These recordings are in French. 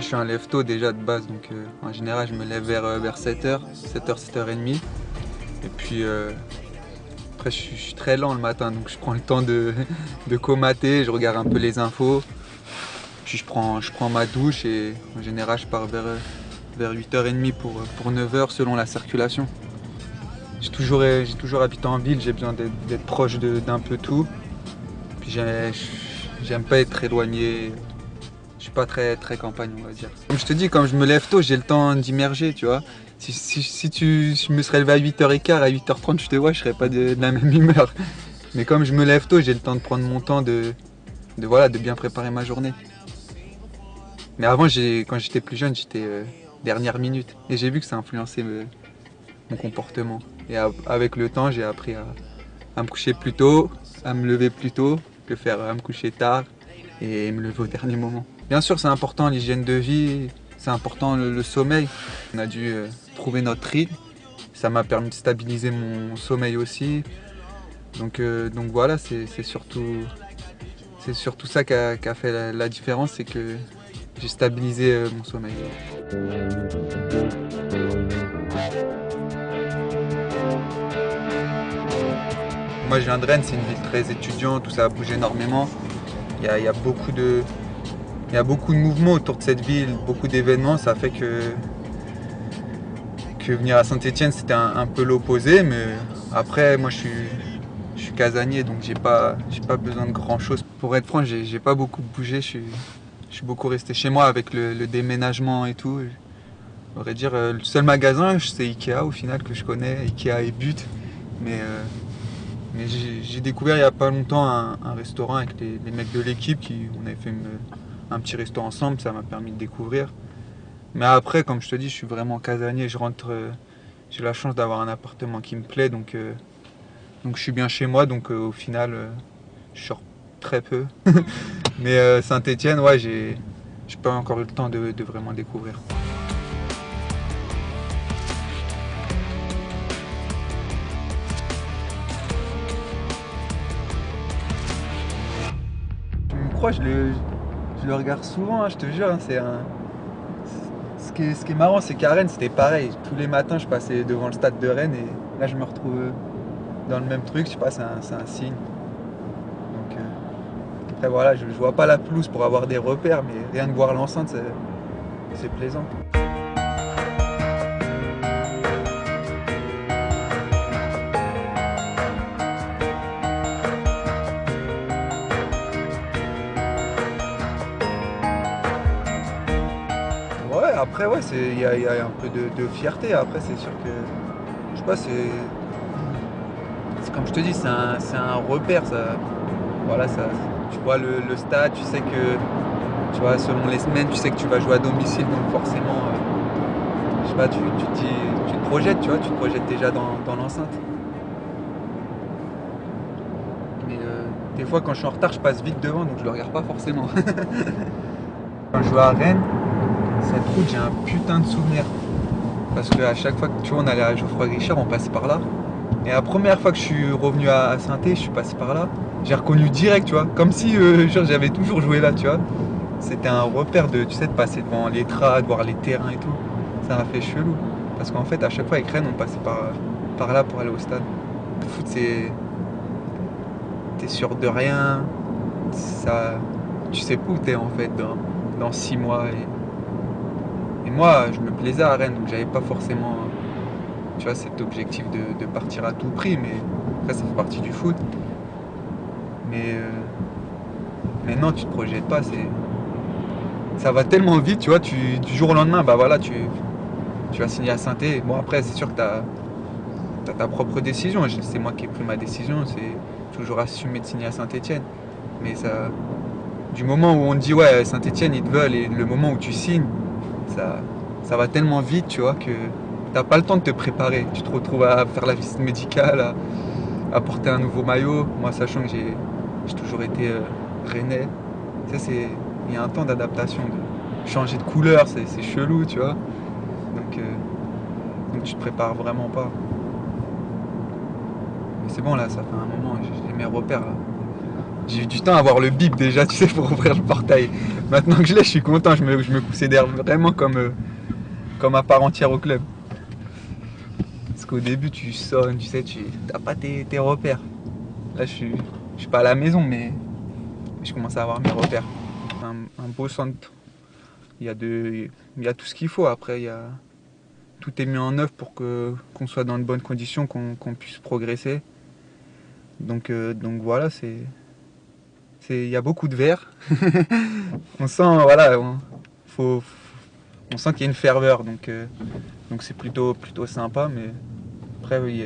je suis un lève-tôt déjà de base, donc en général je me lève vers 7h, 7h, 7h30. Et puis après je suis très lent le matin, donc je prends le temps de comater, je regarde un peu les infos. Puis je prends ma douche et en général je pars vers 8h30 pour 9h selon la circulation. J'ai toujours habité en ville, j'ai besoin d'être proche d'un peu tout. Puis j'aime pas être éloigné. Je suis pas très campagne, on va dire. Comme je te dis, quand je me lève tôt, j'ai le temps d'immerger, tu vois. Si je me serais levé à 8h15, à 8h30, je te vois, je serais pas de la même humeur. Mais comme je me lève tôt, j'ai le temps de prendre mon temps voilà, de bien préparer ma journée. Mais avant, quand j'étais plus jeune, j'étais dernière minute. Et j'ai vu que ça influençait mon comportement. Et avec le temps, j'ai appris à me coucher plus tôt, à me lever plus tôt, à me coucher tard et me lever au dernier moment. Bien sûr, c'est important l'hygiène de vie, c'est important le sommeil. On a dû trouver notre rythme. Ça m'a permis de stabiliser mon sommeil aussi. Donc voilà, c'est surtout ça qui a fait la différence, c'est que j'ai stabilisé mon sommeil. Moi je viens de Rennes, c'est une ville très étudiante, où ça bouge énormément. Il y a beaucoup de mouvements autour de cette ville, beaucoup d'événements. Ça fait que venir à Saint-Étienne c'était un peu l'opposé. Mais après, moi je suis casanier, donc j'ai pas besoin de grand chose. Pour être franc, j'ai pas beaucoup bougé. Je suis beaucoup resté chez moi avec le déménagement et tout. On va dire, le seul magasin, c'est Ikea au final que je connais, Ikea et But. Mais j'ai découvert il n'y a pas longtemps un restaurant avec les mecs de l'équipe. On avait fait un petit resto ensemble, ça m'a permis de découvrir. Mais après, comme je te dis, je suis vraiment casanier. J'ai la chance d'avoir un appartement qui me plaît, donc je suis bien chez moi. Donc au final, je sors très peu. Mais Saint-Étienne, ouais, j'ai pas encore eu le temps de vraiment découvrir. Tu me crois, je le regarde souvent, hein, je te jure. Hein, ce qui est marrant, c'est qu'à Rennes, c'était pareil. Tous les matins, je passais devant le stade de Rennes et là, je me retrouve dans le même truc. Je sais pas, c'est un signe. Donc, après, voilà, je vois pas la pelouse pour avoir des repères, mais rien de voir l'enceinte, c'est plaisant. Ouais, après, ouais, il y a un peu de fierté. Après, c'est sûr que, je sais pas, c'est comme je te dis, c'est un repère. Voilà, tu vois le stade, tu sais que, tu vois, selon les semaines, tu sais que tu vas jouer à domicile, donc forcément, je sais pas, tu te projettes, tu vois, tu te projettes déjà dans l'enceinte. Mais des fois, quand je suis en retard, je passe vite devant, donc je le regarde pas forcément. Quand je joue à Rennes, cette route, j'ai un putain de souvenir. Parce qu'à chaque fois que tu vois, on allait à Geoffroy-Guichard, on passait par là. Et la première fois que je suis revenu à Saint-Étienne, je suis passé par là. J'ai reconnu direct, tu vois, comme si genre, j'avais toujours joué là, tu vois. C'était un repère tu sais, de passer devant les trades, voir les terrains et tout. Ça m'a fait chelou. Parce qu'en fait, à chaque fois avec Rennes, on passait par là pour aller au stade. Le foot, t'es sûr de rien. Tu sais pas où t'es en fait dans 6 mois. Et moi, je me plaisais à Rennes, donc j'avais pas forcément, tu vois, cet objectif de partir à tout prix. Mais après, ça fait partie du foot. Mais non, tu te projettes pas. Ça va tellement vite, tu vois. Du jour au lendemain, bah voilà, tu vas signer à Saint-Étienne. Bon, après, c'est sûr que t'as ta propre décision. C'est moi qui ai pris ma décision. C'est toujours assumé de signer à Saint-Étienne. Mais du moment où on te dit, ouais, Saint-Étienne, ils te veulent, et le moment où tu signes, ça va tellement vite, tu vois, que t'as pas le temps de te préparer. Tu te retrouves à faire la visite médicale, à porter un nouveau maillot. Moi, sachant que j'ai toujours été rennais, ça, il y a un temps d'adaptation, de changer de couleur, c'est chelou, tu vois. Donc tu te prépares vraiment pas. Mais c'est bon là, ça fait un moment, j'ai mes repères là. J'ai eu du temps à avoir le bip déjà, tu sais, pour ouvrir le portail. Maintenant que je l'ai, je suis content, je me considère vraiment comme à part entière au club. Parce qu'au début, tu sonnes, tu sais, tu n'as pas tes repères. Là, je suis pas à la maison, mais je commence à avoir mes repères. Un beau centre, il y a tout ce qu'il faut. Après, tout est mis en œuvre pour qu'on soit dans de bonnes conditions, qu'on puisse progresser. Donc voilà, il y a beaucoup de verre. On sent, voilà, on sent qu'il y a une ferveur, donc c'est plutôt sympa, mais après, oui,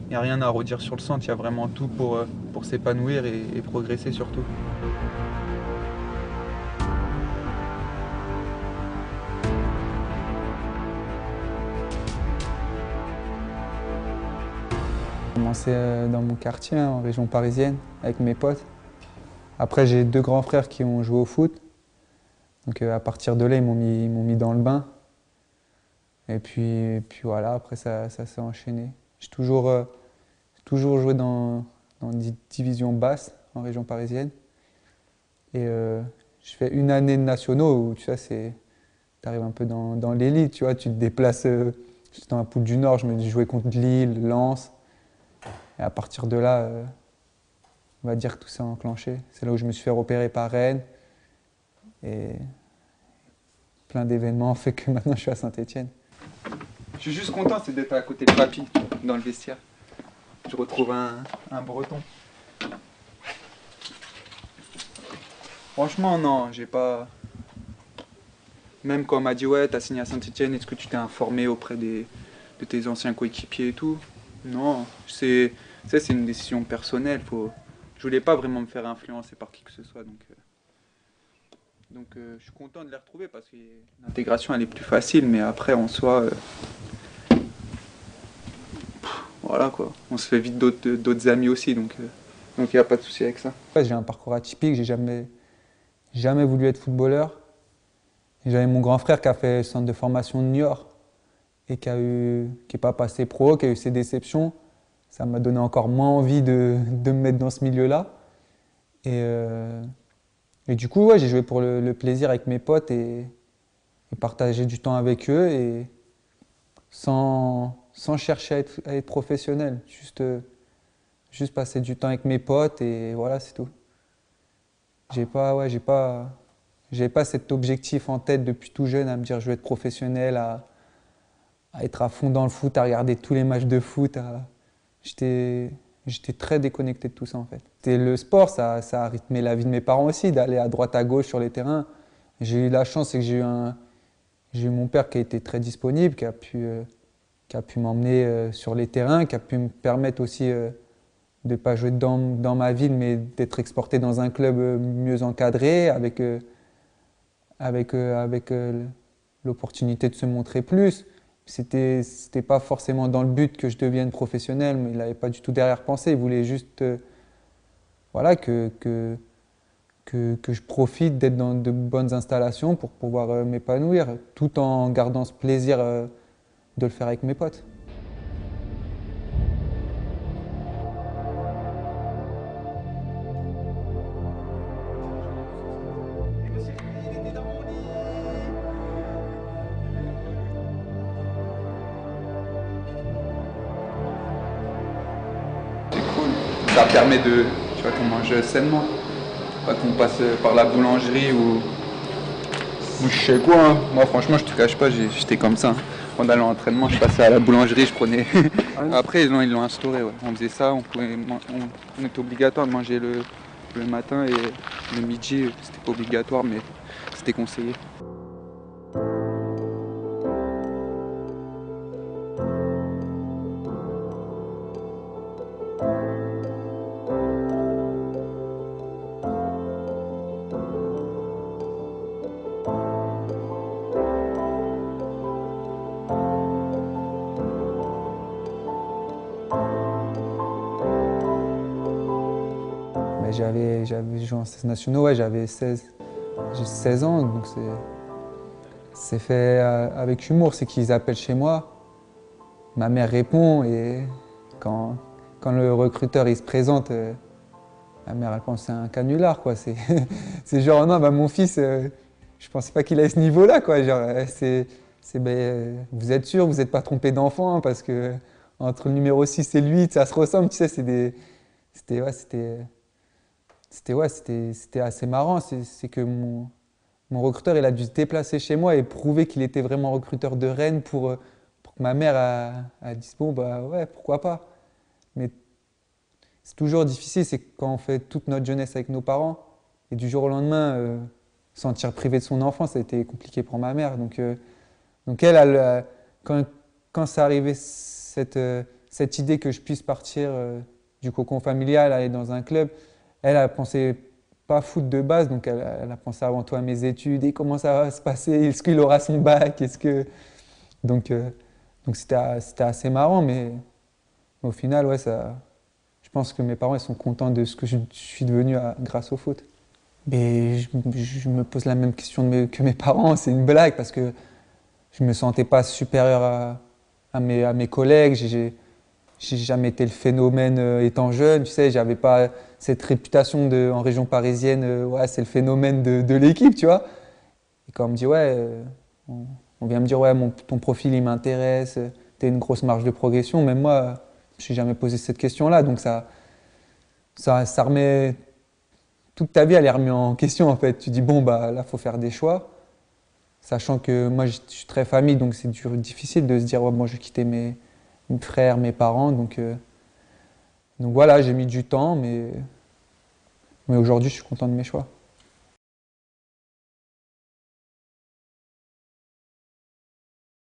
il n'y a rien à redire sur le centre, il y a vraiment tout pour s'épanouir et progresser surtout. J'ai commencé dans mon quartier, en région parisienne, avec mes potes. Après, j'ai 2 grands frères qui ont joué au foot. Donc à partir de là, ils m'ont mis dans le bain. Et puis voilà, après ça s'est enchaîné. Toujours joué dans une division basse en région parisienne. Et je fais une année de nationaux où tu arrives un peu dans l'élite, tu vois, tu te déplaces. J'étais dans la poule du Nord, je me jouais contre Lille, Lens. Et à partir de là, on va dire que tout s'est enclenché. C'est là où je me suis fait repérer par Rennes. Et plein d'événements ont fait que maintenant je suis à Saint-Étienne. Je suis juste content, c'est d'être à côté de papy dans le vestiaire. Je retrouve un breton. Franchement, non, j'ai pas. Même quand on m'a dit ouais, t'as signé à Saint-Étienne, est-ce que tu t'es informé auprès de tes anciens coéquipiers et tout? Non, c'est une décision personnelle. Je voulais pas vraiment me faire influencer par qui que ce soit, donc je suis content de les retrouver parce que l'intégration elle est plus facile, mais après en soi, voilà quoi, on se fait vite d'autres amis aussi, donc il n'y a pas de souci avec ça. Ouais, j'ai un parcours atypique, j'ai jamais voulu être footballeur. J'avais mon grand frère qui a fait le centre de formation de Niort et qui est pas passé pro, qui a eu ses déceptions. Ça m'a donné encore moins envie de me mettre dans ce milieu-là. Et du coup, ouais, j'ai joué pour le plaisir avec mes potes et partager du temps avec eux et sans chercher à être professionnel. Juste passer du temps avec mes potes et voilà, c'est tout. J'avais pas cet objectif en tête depuis tout jeune à me dire je veux être professionnel, à être à fond dans le foot, à regarder tous les matchs de foot. J'étais très déconnecté de tout ça en fait. Et le sport, ça a rythmé la vie de mes parents aussi, d'aller à droite à gauche sur les terrains. J'ai eu la chance, c'est que j'ai eu mon père qui a été très disponible, qui a pu m'emmener sur les terrains, qui a pu me permettre aussi de ne pas jouer dans ma ville, mais d'être exporté dans un club mieux encadré, avec l'opportunité de se montrer plus. C'était pas forcément dans le but que je devienne professionnel, mais il n'avait pas du tout derrière-pensée. Il voulait juste voilà, que je profite d'être dans de bonnes installations pour pouvoir m'épanouir, tout en gardant ce plaisir de le faire avec mes potes. Ça permet tu vois, qu'on mange sainement. Pas qu'on passe par la boulangerie ou je sais quoi. Hein. Moi, franchement, je te cache pas, j'étais comme ça. Pendant l'entraînement, je passais à la boulangerie, je prenais. Après, ils l'ont instauré. Ouais. On faisait ça, on était obligatoire de manger le matin et le midi. C'était pas obligatoire, mais c'était conseillé. J'avais joué en 16 nationaux, ouais, j'ai 16 ans, donc c'est fait avec humour, c'est qu'ils appellent chez moi, ma mère répond et quand le recruteur il se présente, Ma mère, elle pense que c'est un canular, quoi. C'est c'est genre, non, bah, mon fils, je pensais pas qu'il ait ce niveau-là, quoi. Genre, vous êtes sûr, vous n'êtes pas trompé d'enfant, hein, parce que entre le numéro 6 et le 8, ça se ressemble, tu sais, c'était assez marrant. C'est que mon recruteur, il a dû se déplacer chez moi et prouver qu'il était vraiment recruteur de Rennes pour que ma mère a dit, bon, bah ouais, pourquoi pas. Mais c'est toujours difficile, c'est quand on fait toute notre jeunesse avec nos parents et du jour au lendemain, sentir privé de son enfant, ça a été compliqué pour ma mère. Donc quand, quand c'est arrivé cette idée que je puisse partir du cocon familial, aller dans un club, elle a pensé pas foot de base, donc elle a pensé avant tout à mes études et comment ça va se passer, est-ce qu'il aura son bac, Donc, euh, donc c'était assez marrant, mais au final, ouais, je pense que mes parents ils sont contents de ce que je suis devenu grâce au foot. Mais je me pose la même question que mes parents, c'est une blague parce que je me sentais pas supérieur à mes collègues. J'ai jamais été le phénomène étant jeune, tu sais, j'avais pas cette réputation en région parisienne, ouais, c'est le phénomène de l'équipe, tu vois. Et quand on me dit, ouais, on vient me dire, ouais, ton profil il m'intéresse, t'as une grosse marge de progression, même moi, je n'ai jamais posé cette question-là, donc ça remet toute ta vie, elle est remise en question en fait. Tu dis, bon, bah là, il faut faire des choix. Sachant que moi, je suis très famille, donc c'est difficile de se dire, ouais, moi, je vais quitter mes frères, mes parents. Donc voilà, j'ai mis du temps, mais aujourd'hui, je suis content de mes choix.